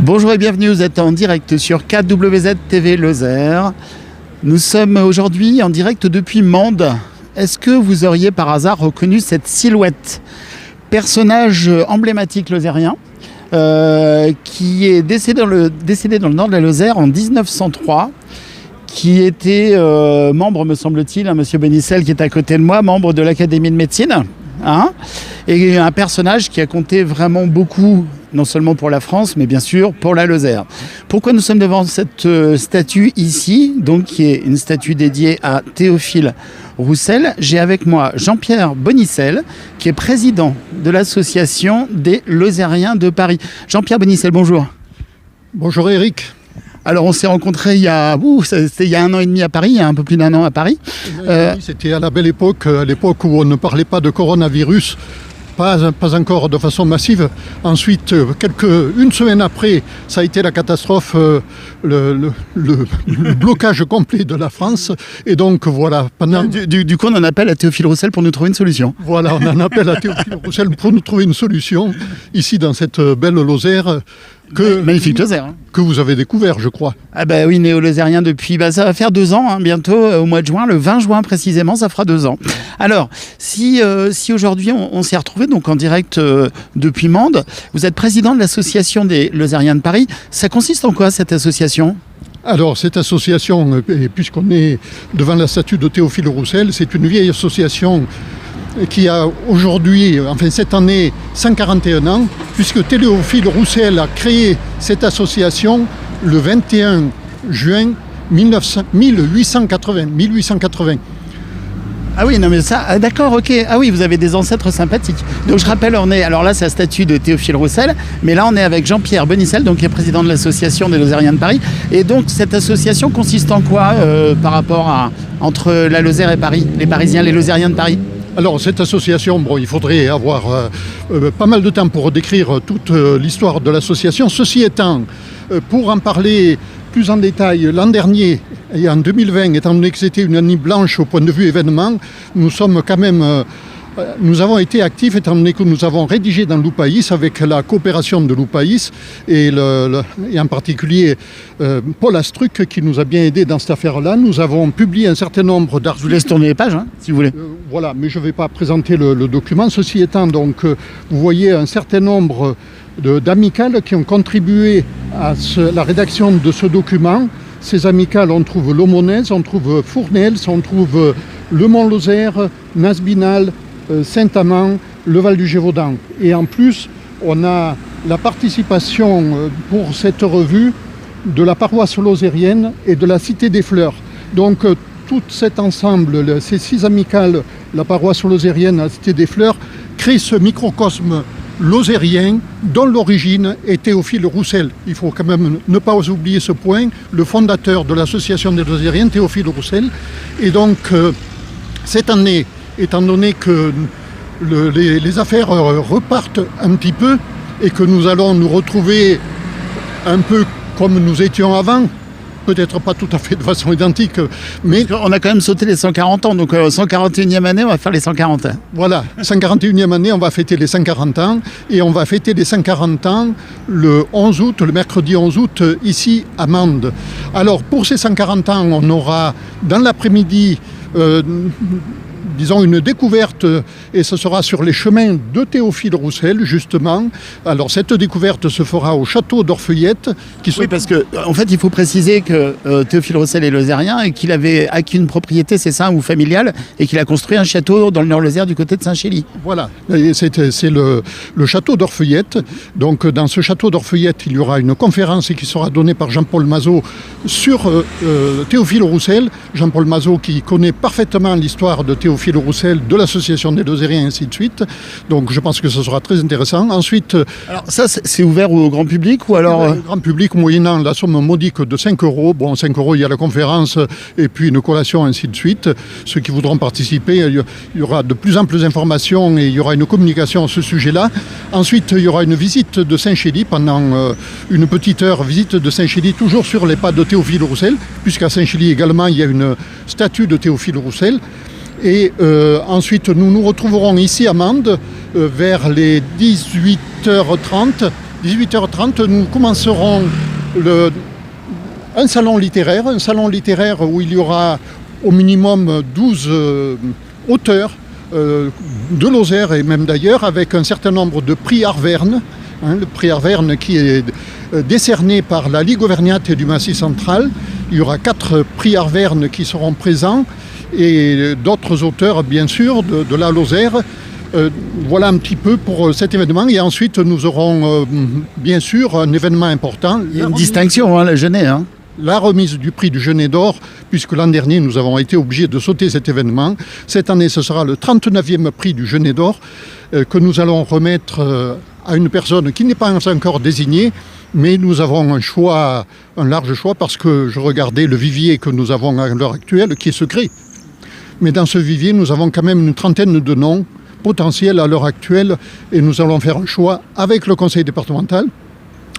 Bonjour et bienvenue, vous êtes en direct sur KWZ TV Lozère. Nous sommes aujourd'hui en direct depuis Mende. Est-ce que vous auriez par hasard reconnu cette silhouette? Personnage emblématique lozérien qui est décédé dans le nord de la Lozère en 1903, qui était membre, me semble-t-il, monsieur Bonicel qui est à côté de moi, membre de l'Académie de médecine, et un personnage qui a compté vraiment beaucoup, non seulement pour la France, mais bien sûr pour la Lozère. Pourquoi nous sommes devant cette statue ici, donc qui est une statue dédiée à Théophile Roussel? J'ai avec moi Jean-Pierre Bonicel, qui est président de l'association des Lozériens de Paris. Jean-Pierre Bonicel, bonjour. Bonjour Eric. Alors on s'est rencontrés c'était il y a 1 an et demi à Paris, il y a un peu plus d'1 an à Paris. C'était à la belle époque, à l'époque où on ne parlait pas de coronavirus, pas encore de façon massive. Ensuite, une semaine après, ça a été la catastrophe, le blocage complet de la France. Et donc voilà. Du coup, on en appelle à Théophile Roussel pour nous trouver une solution. Voilà, on en appelle à Théophile Roussel pour nous trouver une solution ici dans cette belle Lozère. Magnifique Lozère. Que vous avez découvert, je crois. Ah bah oui, néo-lozérien depuis, ça va faire 2 ans, bientôt, au mois de juin, le 20 juin précisément, ça fera 2 ans. Alors, si aujourd'hui on s'est retrouvés donc en direct depuis Mende, vous êtes président de l'association des Lozériens de Paris. Ça consiste en quoi cette association ? Alors cette association, puisqu'on est devant la statue de Théophile Roussel, c'est une vieille association qui a aujourd'hui, cette année, 141 ans, puisque Théophile Roussel a créé cette association le 21 juin 1880. Ah oui, non mais ça, d'accord, ok. Ah oui, vous avez des ancêtres sympathiques. Donc je rappelle, alors là c'est la statue de Théophile Roussel, mais là on est avec Jean-Pierre Bonicel, donc qui est président de l'association des Lozériens de Paris. Et donc cette association consiste en quoi par rapport entre la Lozère et Paris, les Parisiens, les Lozériens de Paris? Alors cette association, il faudrait avoir pas mal de temps pour décrire toute l'histoire de l'association. Ceci étant, pour en parler plus en détail, l'an dernier et en 2020, étant donné que c'était une année blanche au point de vue événement, nous avons été actifs étant donné que nous avons rédigé dans Loupaïs avec la coopération de Loupaïs et en particulier Paul Astruc qui nous a bien aidés dans cette affaire-là. Nous avons publié un certain nombre d'articles. Je vous laisse tourner les pages, si vous voulez. Voilà, mais je ne vais pas présenter le document. Ceci étant, donc, vous voyez un certain nombre d'amicales qui ont contribué à la rédaction de ce document. Ces amicales, on trouve l'Aumônaise, on trouve Fournels, on trouve le Mont-Lozère, Nasbinal, Saint-Amand, le Val du Gévaudan. Et en plus, on a la participation pour cette revue de la paroisse lozérienne et de la Cité des Fleurs. Donc tout cet ensemble, ces 6 amicales, la paroisse lozérienne, la Cité des Fleurs, créent ce microcosme lozérien dont l'origine est Théophile Roussel. Il faut quand même ne pas oublier ce point, le fondateur de l'association des Lozériens, Théophile Roussel. Et donc cette année, étant donné que les affaires repartent un petit peu et que nous allons nous retrouver un peu comme nous étions avant, peut-être pas tout à fait de façon identique, mais... On a quand même sauté les 140 ans, donc 141e année, on va faire les 140 ans. Voilà, 141e année, on va fêter les 140 ans, et on va fêter les 140 ans le mercredi 11 août, ici à Mende. Alors, pour ces 140 ans, on aura, dans l'après-midi, disons une découverte, et ce sera sur les chemins de Théophile Roussel, justement. Alors cette découverte se fera au château d'Orfeuillette. Oui, parce qu'en fait, il faut préciser que Théophile Roussel est lozérien et qu'il avait acquis une propriété, c'est ça, ou familiale, et qu'il a construit un château dans le Nord-Lozère du côté de Saint-Chély. Voilà, c'est le château d'Orfeuillette. Donc dans ce château d'Orfeuillette, il y aura une conférence qui sera donnée par Jean-Paul Mazot sur Théophile Roussel. Jean-Paul Mazot qui connaît parfaitement l'histoire de Théophile Roussel, de l'association des Lozériens, et ainsi de suite. Donc je pense que ce sera très intéressant. Ensuite... Alors ça, c'est ouvert au grand public ou alors... Au grand public, moyennant la somme modique de 5 €. Bon, 5 €, il y a la conférence et puis une collation, ainsi de suite. Ceux qui voudront participer, il y aura de plus en plus d'informations et il y aura une communication à ce sujet-là. Ensuite, il y aura une visite de Saint-Chély pendant une petite heure, visite de Saint-Chély, toujours sur les pas de Théophile Roussel, puisqu'à Saint-Chély également, il y a une statue de Théophile Roussel. Et ensuite, nous nous retrouverons ici à Mende vers les 18h30, 18h30, nous commencerons un salon littéraire où il y aura au minimum 12 auteurs de Lozère et même d'ailleurs, avec un certain nombre de prix Arverne, le prix Arverne qui est décerné par la Ligue auvergnate du Massif central. Il y aura 4 prix Arverne qui seront présents et d'autres auteurs bien sûr de la Lozère. Voilà un petit peu pour cet événement et ensuite nous aurons bien sûr un événement important. Il y a une distinction, le Genet. La remise du prix du Genet d'or, puisque l'an dernier nous avons été obligés de sauter cet événement. Cette année ce sera le 39e prix du Genet d'or que nous allons remettre à une personne qui n'est pas encore désignée, mais nous avons un large choix parce que je regardais le vivier que nous avons à l'heure actuelle qui est secret. Mais dans ce vivier nous avons quand même une trentaine de noms potentiels à l'heure actuelle et nous allons faire un choix avec le conseil départemental.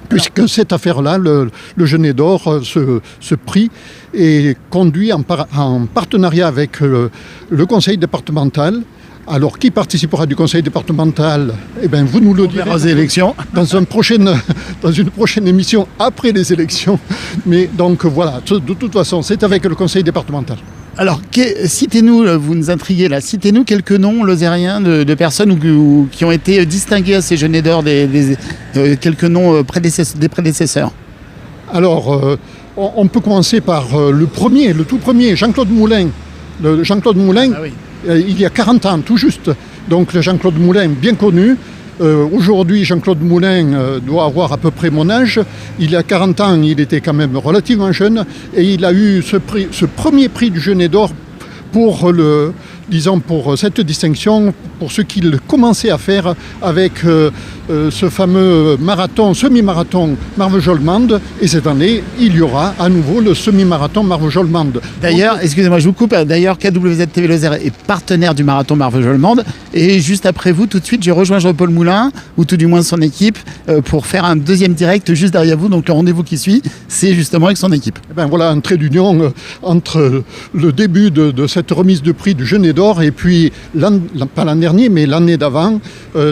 Puisque cette affaire-là, le Genet d'or, ce prix, est conduit en partenariat avec le conseil départemental. Alors, qui participera du conseil départemental ? Eh bien, vous nous le direz aux élections. dans une prochaine émission après les élections. Mais donc, voilà, de toute façon, c'est avec le conseil départemental. Alors, citez-nous, vous nous intriguez là, citez-nous quelques noms lozériens de personnes qui ont été distinguées à ces Genets d'or, quelques noms des prédécesseurs. Alors, on peut commencer par le tout premier, Jean-Claude Moulin. Jean-Claude Moulin, oui. Il y a 40 ans, tout juste. Donc, le Jean-Claude Moulin, bien connu. Aujourd'hui, Jean-Claude Moulin doit avoir à peu près mon âge. Il y a 40 ans, il était quand même relativement jeune et il a eu ce premier prix du Genet d'or pour cette distinction, pour ce qu'il commençait à faire avec ce fameux semi-marathon Marvejols-Mende. Et cette année, il y aura à nouveau le semi-marathon Marvejols-Mende. D'ailleurs, excusez-moi, je vous coupe. D'ailleurs, KWZ TV Lozère est partenaire du marathon Marvejols-Mende. Et juste après vous, tout de suite, je rejoins Jean-Paul Moulin, ou tout du moins son équipe, pour faire un deuxième direct juste derrière vous. Donc le rendez-vous qui suit, c'est justement avec son équipe. Eh bien, voilà un trait d'union entre le début de cette remise de prix du Genet d'or et puis, pas l'an dernier, mais l'année d'avant.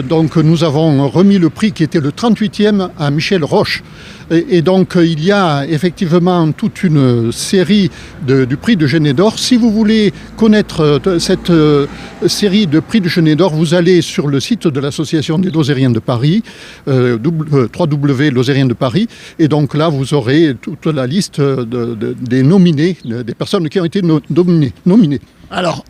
Donc nous avons remis le prix qui était le 38e à Michel Roche. Et donc il y a effectivement toute une série du prix de Genet d'or. Si vous voulez connaître cette série de prix de Genet d'or, vous allez sur le site de l'association des Lozériens de Paris, www.lozériens de Paris, et donc là vous aurez toute la liste des nominés, des personnes qui ont été nominées. Alors,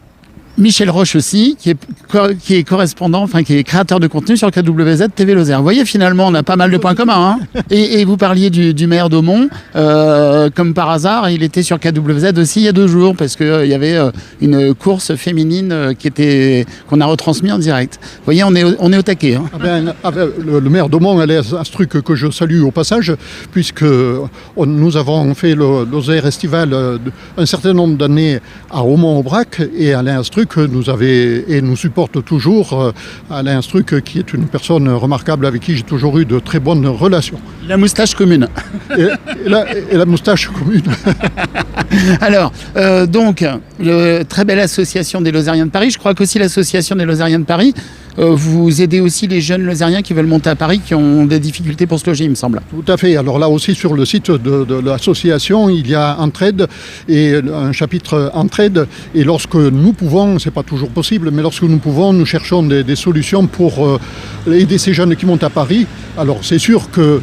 Michel Roche aussi, qui est correspondant, qui est créateur de contenu sur KWZ TV Lozère. Vous voyez, finalement, on a pas mal de points communs. Et vous parliez du maire d'Aumont. Comme par hasard, il était sur KWZ aussi il y a 2 jours, parce qu'il y avait une course féminine qu'on a retransmis en direct. Vous voyez, on est au taquet. Le maire d'Aumont, elle est un truc que je salue au passage, puisque nous avons fait le Lozère Estival un certain nombre d'années à Aumont-Aubrac, et Alain Astruc nous supporte toujours. Alain Astruc, qui est une personne remarquable avec qui j'ai toujours eu de très bonnes relations. La moustache commune. Et la moustache commune. Alors, donc, très belle association des Lozériens de Paris. Je crois qu'aussi l'association des Lozériens de Paris, vous aidez aussi les jeunes Lozériens qui veulent monter à Paris, qui ont des difficultés pour se loger, il me semble. Tout à fait. Alors là aussi, sur le site de l'association, il y a Entraide et un chapitre Entraide. Et lorsque nous pouvons, c'est pas toujours possible, mais lorsque nous pouvons, nous cherchons des solutions pour aider ces jeunes qui montent à Paris. Alors c'est sûr que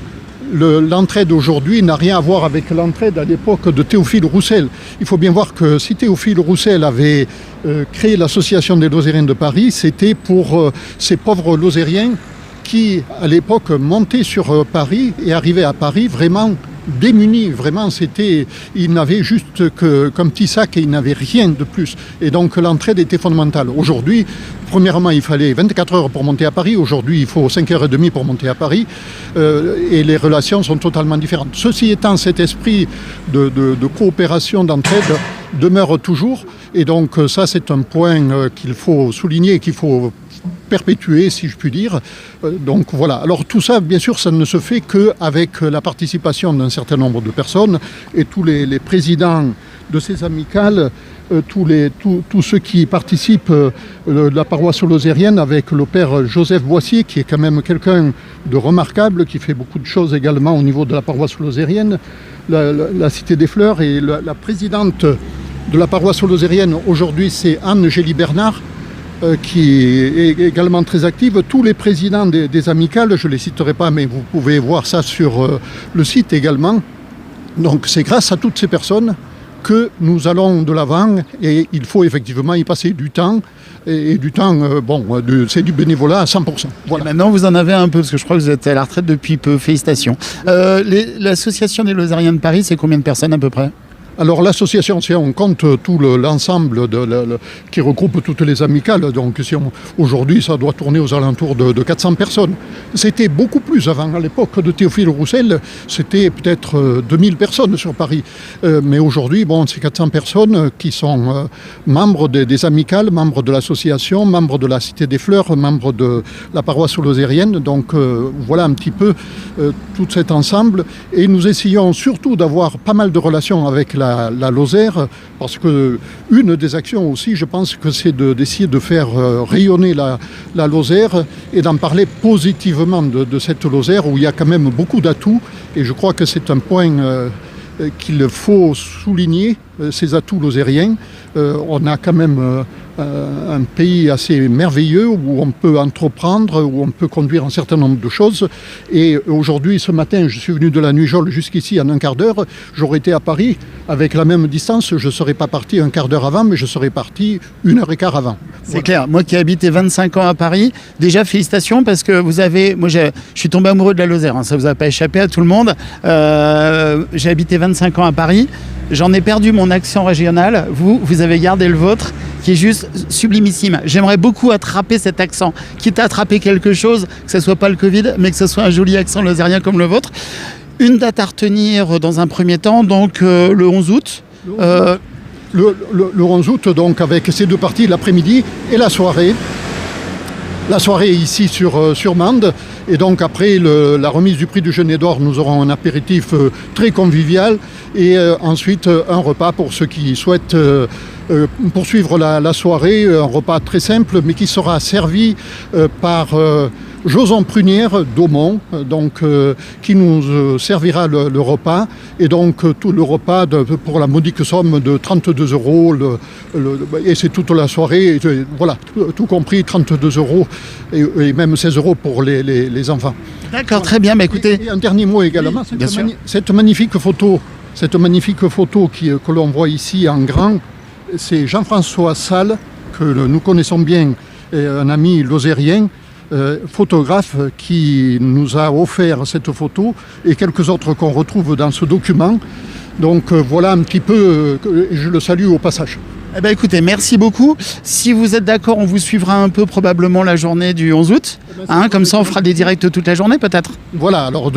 l'entraide aujourd'hui n'a rien à voir avec l'entraide à l'époque de Théophile Roussel. Il faut bien voir que si Théophile Roussel avait créé l'association des Lozériens de Paris, c'était pour ces pauvres Lozériens qui, à l'époque, montaient sur Paris et arrivaient à Paris vraiment démunis. Vraiment, ils n'avaient juste qu'un petit sac et ils n'avaient rien de plus. Et donc l'entraide était fondamentale. Aujourd'hui, premièrement, il fallait 24 heures pour monter à Paris. Aujourd'hui, il faut 5h30 pour monter à Paris. Et les relations sont totalement différentes. Ceci étant, cet esprit de coopération, d'entraide demeure toujours. Et donc ça, c'est un point qu'il faut souligner, qu'il faut perpétuer, si je puis dire. Donc voilà. Alors tout ça, bien sûr, ça ne se fait qu'avec la participation d'un certain nombre de personnes et tous les présidents de ces amicales tous ceux qui participent de la paroisse lozérienne avec le père Joseph Boissier, qui est quand même quelqu'un de remarquable, qui fait beaucoup de choses également au niveau de la paroisse lozérienne, la Cité des Fleurs, et la présidente de la paroisse lozérienne aujourd'hui, c'est Anne Gély-Bernard, qui est également très active. Tous les présidents des amicales, je ne les citerai pas, mais vous pouvez voir ça sur le site également. Donc c'est grâce à toutes ces personnes que nous allons de l'avant, et il faut effectivement y passer du temps, et du temps, c'est du bénévolat à 100%. Voilà. Et maintenant vous en avez un peu, parce que je crois que vous êtes à la retraite depuis peu, félicitations. L'association des Lozériens de Paris, c'est combien de personnes à peu près ? Alors l'association, si on compte tout l'ensemble qui regroupe toutes les amicales, donc aujourd'hui ça doit tourner aux alentours de 400 personnes. C'était beaucoup plus avant, à l'époque de Théophile Roussel, c'était peut-être 2000 personnes sur Paris. Mais aujourd'hui, c'est 400 personnes qui sont membres des amicales, membres de l'association, membres de la Cité des Fleurs, membres de la paroisse lozérienne. Donc voilà un petit peu tout cet ensemble. Et nous essayons surtout d'avoir pas mal de relations avec la Lozère, parce que une des actions aussi, je pense que c'est d'essayer de faire rayonner la Lozère et d'en parler positivement de cette Lozère où il y a quand même beaucoup d'atouts, et je crois que c'est un point qu'il faut souligner, ces atouts lozériens. On a quand même un pays assez merveilleux où on peut entreprendre, où on peut conduire un certain nombre de choses. Et aujourd'hui, ce matin, je suis venu de la Nuit-Jolle jusqu'ici en un quart d'heure. J'aurais été à Paris avec la même distance. Je ne serais pas parti un quart d'heure avant, mais je serais parti 1h15 avant. C'est clair. Moi qui ai habité 25 ans à Paris, déjà félicitations, parce que je suis tombé amoureux de la Lozère, ça ne vous a pas échappé à tout le monde. J'ai habité 25 ans à Paris. J'en ai perdu mon accent régional. Vous avez gardé le vôtre, qui est juste sublimissime. J'aimerais beaucoup attraper cet accent, quitte à attraper quelque chose, que ce ne soit pas le Covid, mais que ce soit un joli accent lozérien comme le vôtre. Une date à retenir dans un premier temps, donc le 11 août. Le 11 août, donc, avec ces deux parties, l'après-midi et la soirée. La soirée ici sur Mende. Et donc après la remise du prix du Genet d'Or, nous aurons un apéritif très convivial, et ensuite un repas pour ceux qui souhaitent poursuivre la soirée, un repas très simple mais qui sera servi par Joson Prunière d'Aumont, qui nous servira le repas, et donc tout le repas pour la modique somme de 32 €, et c'est toute la soirée, voilà, tout compris, 32 € et même 16 € pour les enfants. D'accord, très bien, écoutez. Et un dernier mot également, cette magnifique photo que l'on voit ici en grand, c'est Jean-François Salle, que nous connaissons bien, un ami lozérien, photographe, qui nous a offert cette photo et quelques autres qu'on retrouve dans ce document. Donc voilà un petit peu, je le salue au passage. Eh bien, écoutez, merci beaucoup. Si vous êtes d'accord, on vous suivra un peu probablement la journée du 11 août. Comme ça, on fera des directs toute la journée peut-être. Voilà, alors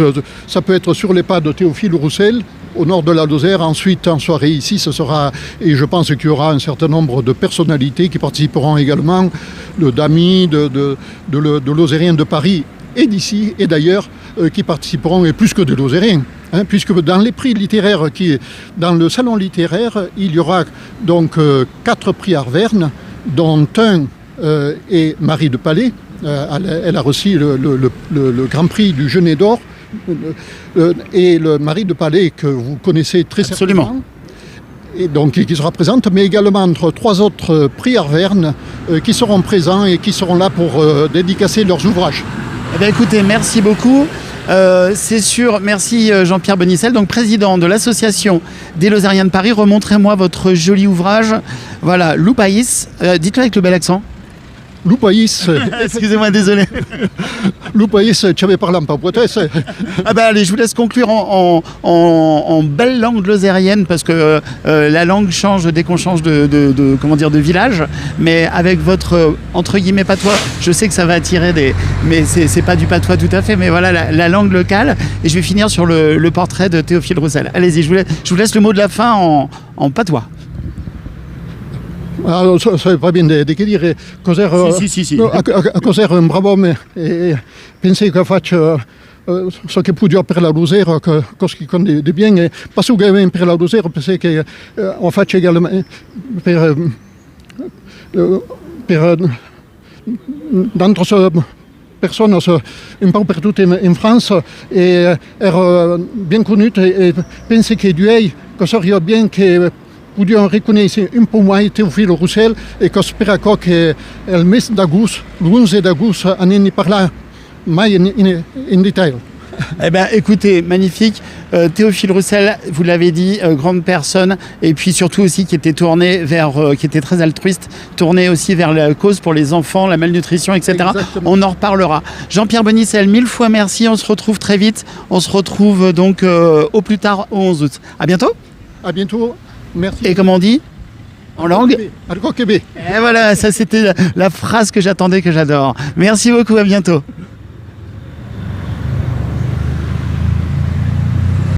ça peut être sur les pas de Théophile Roussel, au nord de la Lozère. Ensuite, en soirée ici, ce sera, et je pense qu'il y aura un certain nombre de personnalités qui participeront également, d'amis, de Lozériens de Paris et d'ici et d'ailleurs, qui participeront, et plus que des Lozériens. Puisque dans les prix littéraires, dans le salon littéraire, il y aura donc 4 prix Arverne, dont un est Marie de Palais. Elle a reçu le Grand Prix du Genet d'Or, et le Marie de Palais que vous connaissez très certainement. Et donc qui sera présente, mais également entre 3 autres prix Arverne qui seront présents et qui seront là pour dédicacer leurs ouvrages. Eh bien, écoutez, merci beaucoup. C'est sûr, merci Jean-Pierre Bonicel, donc président de l'association des Lozériens de Paris. Remontrez-moi votre joli ouvrage. Voilà, Loupaïs. Dites-le avec le bel accent. Loupaïs. Excusez-moi, désolé. Loupaïs, tu avais parlé en papouettes. Ah ben allez, je vous laisse conclure en belle langue lozérienne, parce que la langue change dès qu'on change de village. Mais avec votre entre guillemets patois, je sais que ça va attirer mais c'est pas du patois tout à fait, mais voilà la langue locale. Et je vais finir sur le portrait de Théophile Roussel. Allez-y, je vous laisse le mot de la fin en patois. Alors, ça va bien de che dire, cos'era sì. un bravo uomo, e pensi che faccio ce che può dire per la Luzera, cosa che conta di bene, passugamente per la Luzera, perché ho fatto également per d'altre personnes un peu partout in France e ero bien connu e penso che direi che sarebbe bien che podiamo riconoscere un po' mai Teofilo Roussel e che spero che il mese d'agosto, l'11 d'agosto, on ne parla mai in détail. Eh bien, écoutez, magnifique. Théophile Roussel, vous l'avez dit, grande personne, et puis surtout aussi qui était tourné vers, qui était très altruiste, tourné aussi vers la cause pour les enfants, la malnutrition, etc. Exactement. On en reparlera. Jean-Pierre Bonicel, 1000 fois merci. On se retrouve très vite. On se retrouve donc au plus tard au 11 août. À bientôt. À bientôt. Merci. Et comment on dit en langue? À Québec. Et voilà, ça c'était la phrase que j'attendais, que j'adore. Merci beaucoup, à bientôt.